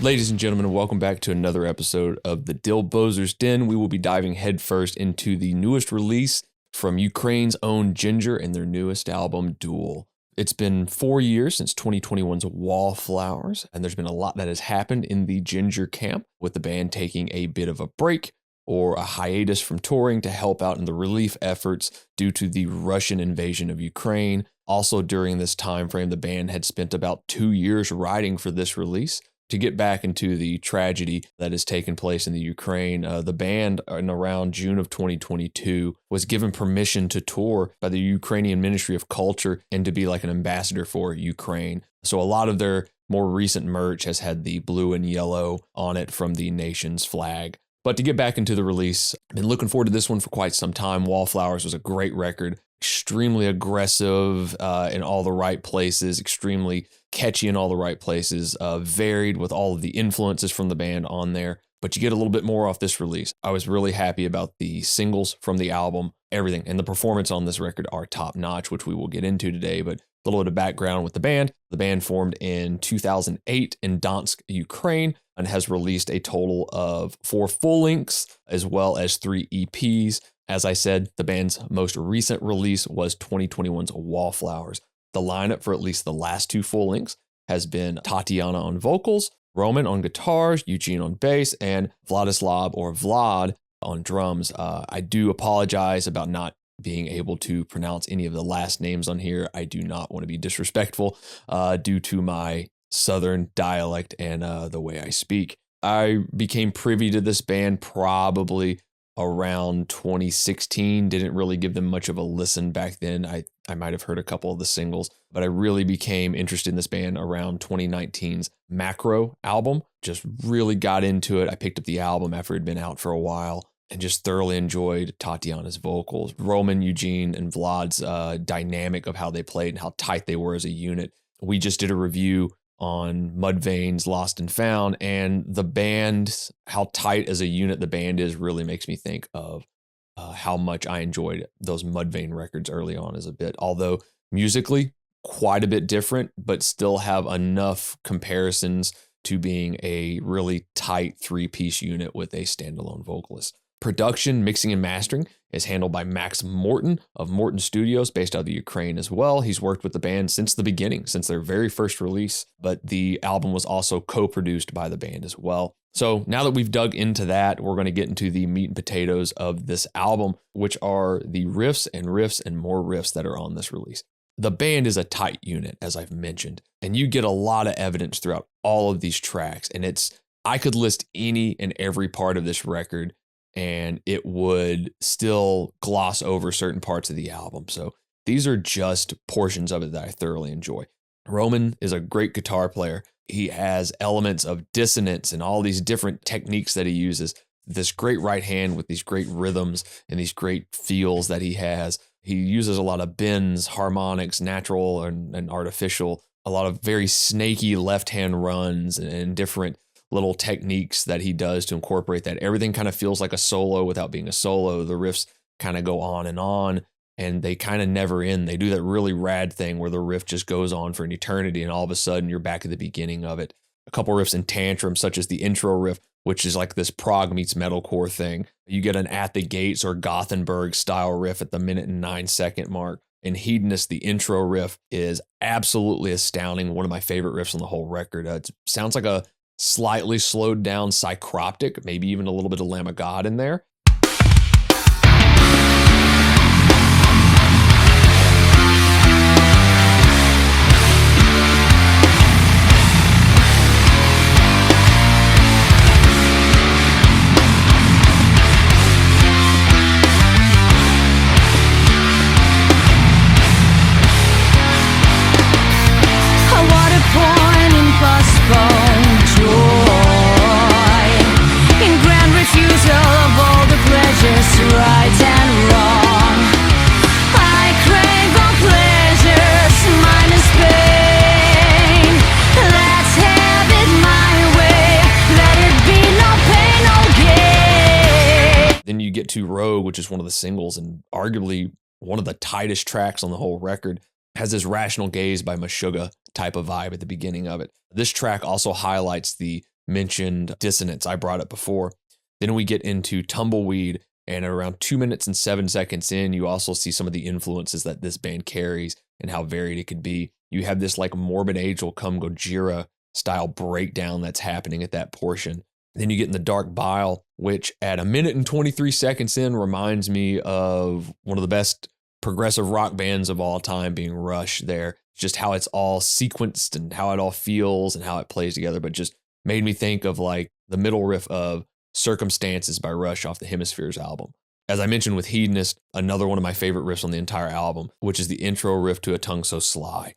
Ladies and gentlemen, welcome back to another episode of the Dylbozer's Den. We will be diving headfirst into the newest release from Ukraine's own Jinjer and their newest album, Duél. It's been 4 years since 2021's Wallflowers, and there's been a lot that has happened in the Jinjer camp, with the band taking a bit of a break or a hiatus from touring to help out in the relief efforts due to the Russian invasion of Ukraine. Also, during this time frame, the band had spent about 2 years writing for this release. To get back into the tragedy that has taken place in the Ukraine, the band in around June of 2022 was given permission to tour by the Ukrainian Ministry of Culture and to be like an ambassador for Ukraine. So a lot of their more recent merch has had the blue and yellow on it from the nation's flag. But to get back into the release, I've been looking forward to this one for quite some time. Wallflowers was a great record, extremely aggressive in all the right places, extremely catchy in all the right places, varied with all of the influences from the band on there. But you get a little bit more off this release. I was really happy about the singles from the album, everything. And the performance on this record are top notch, which we will get into today. But a little bit of background with the band. The band formed in 2008 in Donetsk, Ukraine, and has released a total of 4 full lengths as well as 3 EPs. As I said, the band's most recent release was 2021's Wallflowers. The lineup for at least the last 2 full lengths has been Tatiana on vocals, Roman on guitars, Eugene on bass, and Vladislav or Vlad on drums. I do apologize about not being able to pronounce any of the last names on here. I do not want to be disrespectful due to my Southern dialect and the way I speak. I became privy to this band probably around 2016. Didn't really give them much of a listen back then. I might have heard a couple of the singles, but I really became interested in this band around 2019's Macro album. Just really got into it. I picked up the album after it had been out for a while and just thoroughly enjoyed Tatiana's vocals, Roman, Eugene, and Vlad's dynamic of how they played and how tight they were as a unit. We just did a review on Mudvayne's Lost and Found, and the band, how tight as a unit the band is, really makes me think of how much I enjoyed those Mudvayne records early on as a bit. Although musically quite a bit different, but still have enough comparisons to being a really tight 3-piece unit with a standalone vocalist. Production, mixing, and mastering is handled by Max Morton of Morton Studios, based out of the Ukraine as well. He's worked with the band since the beginning, since their very first release, but the album was also co-produced by the band as well. So now that we've dug into that, we're going to get into the meat and potatoes of this album, which are the riffs and more riffs that are on this release. The band is a tight unit, as I've mentioned, and you get a lot of evidence throughout all of these tracks. And I could list any and every part of this record, and it would still gloss over certain parts of the album. So these are just portions of it that I thoroughly enjoy. Roman is a great guitar player. He has elements of dissonance and all these different techniques that he uses. This great right hand with these great rhythms and these great feels that he has. He uses a lot of bends, harmonics, natural and artificial, a lot of very snaky left-hand runs and different little techniques that he does to incorporate that. Everything kind of feels like a solo without being a solo. The riffs kind of go on, and they kind of never end. They do that really rad thing where the riff just goes on for an eternity, and all of a sudden you're back at the beginning of it. A couple riffs in Tantrum, such as the intro riff, which is like this prog meets metalcore thing. You get an At the Gates or Gothenburg style riff at the 1:09 mark. And Hedonist, the intro riff, is absolutely astounding. One of my favorite riffs on the whole record. It sounds like a slightly slowed down Psychroptic, maybe even a little bit of Lamb of God in there. Then you get to Rogue, which is one of the singles and arguably one of the tightest tracks on the whole record. It has this Rational Gaze by Meshuggah type of vibe at the beginning of it. This track also highlights the mentioned Dissonance, I brought it before. Then we get into Tumbleweed, and around 2 minutes and 7 seconds in, you also see some of the influences that this band carries and how varied it could be. You have this like Morbid Angel Come Gojira style breakdown that's happening at that portion. Then you get in the Dark Bile, which at 1 minute and 23 seconds in reminds me of one of the best progressive rock bands of all time, being Rush there. Just how it's all sequenced and how it all feels and how it plays together, but just made me think of like the middle riff of Circumstances by Rush off the Hemispheres album. As I mentioned with Hedonist, another one of my favorite riffs on the entire album, which is the intro riff to A Tongue So Sly.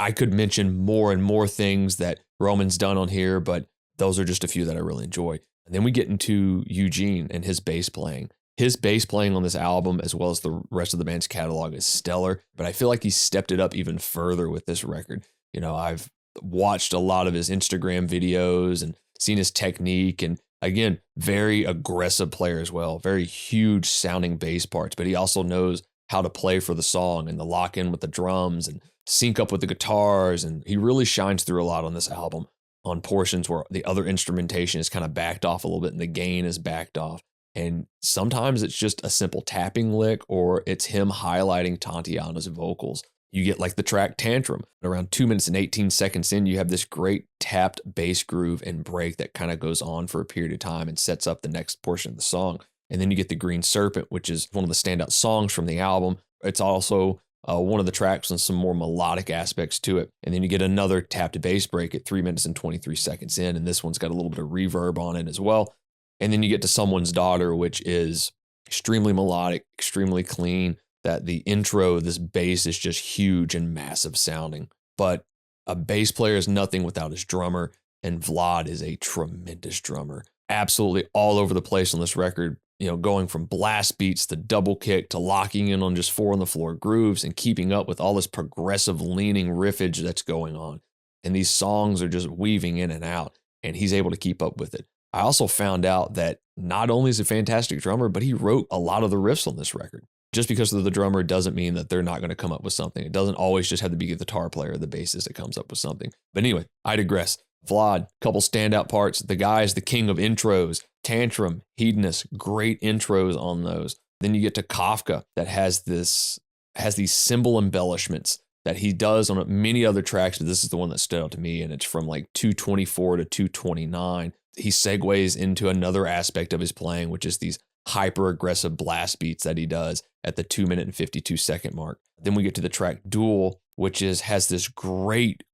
I could mention more and more things that Roman's done on here, but those are just a few that I really enjoy. And then we get into Eugene and his bass playing. His bass playing on this album, as well as the rest of the band's catalog, is stellar, but I feel like he stepped it up even further with this record. You know, I've watched a lot of his Instagram videos and seen his technique, and again, very aggressive player as well, very huge sounding bass parts, but he also knows how to play for the song and the lock in with the drums and sync up with the guitars. And he really shines through a lot on this album on portions where the other instrumentation is kind of backed off a little bit and the gain is backed off. And sometimes it's just a simple tapping lick or it's him highlighting Tatiana's vocals. You get like the track Tantrum. Around 2 minutes and 18 seconds in, you have this great tapped bass groove and break that kind of goes on for a period of time and sets up the next portion of the song. And then you get the Green Serpent, which is one of the standout songs from the album. It's also one of the tracks with some more melodic aspects to it. And then you get another tapped bass break at 3 minutes and 23 seconds in. And this one's got a little bit of reverb on it as well. And then you get to Someone's Daughter, which is extremely melodic, extremely clean. That the intro, this bass is just huge and massive sounding. But a bass player is nothing without his drummer. And Vlad is a tremendous drummer. Absolutely all over the place on this record. You know, going from blast beats to double kick to locking in on just 4 on the floor grooves and keeping up with all this progressive leaning riffage that's going on. And these songs are just weaving in and out, and he's able to keep up with it. I also found out that not only is he a fantastic drummer, but he wrote a lot of the riffs on this record. Just because they're the drummer doesn't mean that they're not going to come up with something. It doesn't always just have to be the guitar player or the bassist that comes up with something. But anyway, I digress. Vlad, couple standout parts. The guy is the king of intros. Tantrum, Hedonist, great intros on those. Then you get to Kafka that has these cymbal embellishments that he does on many other tracks, but this is the one that stood out to me, and it's from like 224 to 229. He segues into another aspect of his playing, which is these hyper aggressive blast beats that he does at the 2 minute and 52 second mark. Then we get to the track Duél, which has this great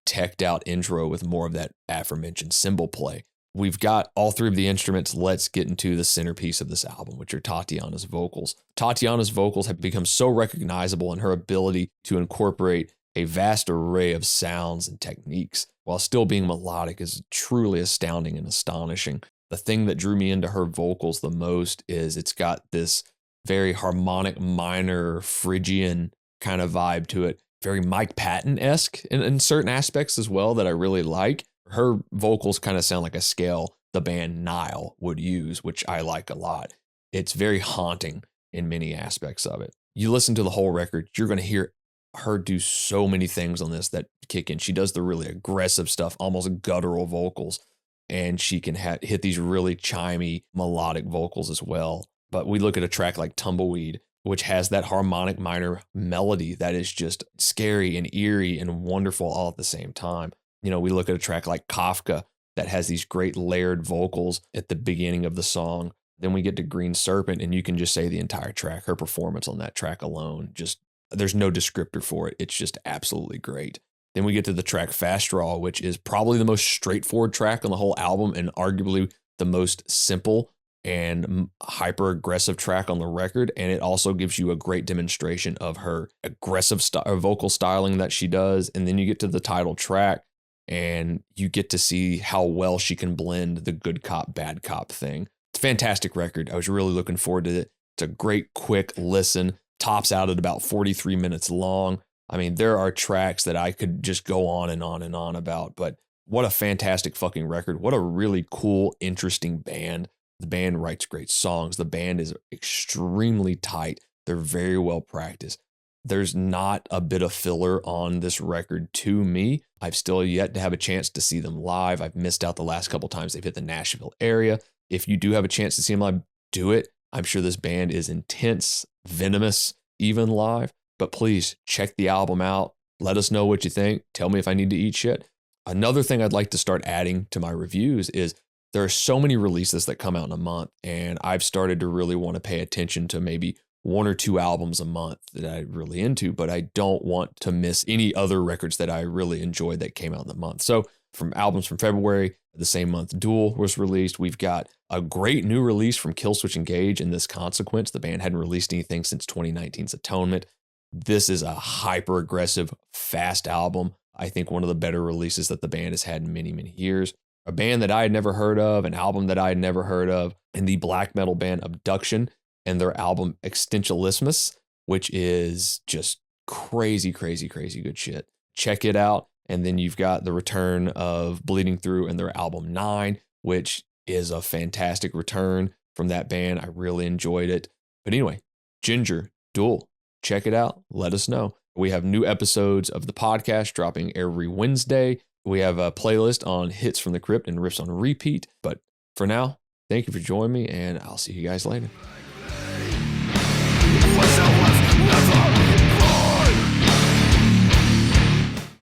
teched out intro with more of that aforementioned cymbal play. We've got all three of the instruments. Let's get into the centerpiece of this album, which are Tatiana's vocals. Tatiana's vocals have become so recognizable in her ability to incorporate a vast array of sounds and techniques while still being melodic is truly astounding and astonishing. The thing that drew me into her vocals the most is it's got this very harmonic minor Phrygian kind of vibe to it. Very Mike Patton-esque in certain aspects as well that I really like. Her vocals kind of sound like a scale the band Nile would use, which I like a lot. It's very haunting in many aspects of it. You listen to the whole record, you're going to hear her do so many things on this that kick in. She does the really aggressive stuff, almost guttural vocals, and she can hit these really chimey melodic vocals as well. But we look at a track like Tumbleweed, which has that harmonic minor melody that is just scary and eerie and wonderful all at the same time. You know, we look at a track like Kafka that has these great layered vocals at the beginning of the song. Then we get to Green Serpent, and you can just say the entire track, her performance on that track alone, just there's no descriptor for it. It's just absolutely great. Then we get to the track Fast Draw, which is probably the most straightforward track on the whole album and arguably the most simple and hyper aggressive track on the record. And it also gives you a great demonstration of her aggressive vocal styling that she does. And then you get to the title track and you get to see how well she can blend the good cop, bad cop thing. It's a fantastic record. I was really looking forward to it. It's a great, quick listen. Tops out at about 43 minutes long. I mean, there are tracks that I could just go on and on and on about, but what a fantastic fucking record. What a really cool, interesting band. The band writes great songs. The band is extremely tight. They're very well practiced. There's not a bit of filler on this record to me. I've still yet to have a chance to see them live. I've missed out the last couple times they've hit the Nashville area. If you do have a chance to see them live, do it. I'm sure this band is intense, venomous, even live. But please check the album out. Let us know what you think. Tell me if I need to eat shit. Another thing I'd like to start adding to my reviews is there are so many releases that come out in a month, and I've started to really want to pay attention to maybe 1 or 2 albums a month that I'm really into, but I don't want to miss any other records that I really enjoyed that came out in the month. So from albums from February, the same month Duél was released. We've got a great new release from Killswitch Engage in This Consequence. The band hadn't released anything since 2019's Atonement. This is a hyper aggressive, fast album. I think one of the better releases that the band has had in many, many years. A band that I had never heard of, an album that I had never heard of, and the black metal band Abduction and their album Existentialismus, which is just crazy, crazy, crazy good shit. Check it out. And then you've got the return of Bleeding Through and their album 9, which is a fantastic return from that band. I really enjoyed it. But anyway, Jinjer, Duél, check it out. Let us know. We have new episodes of the podcast dropping every Wednesday. We have a playlist on hits from the crypt and riffs on repeat. But for now, thank you for joining me, and I'll see you guys later.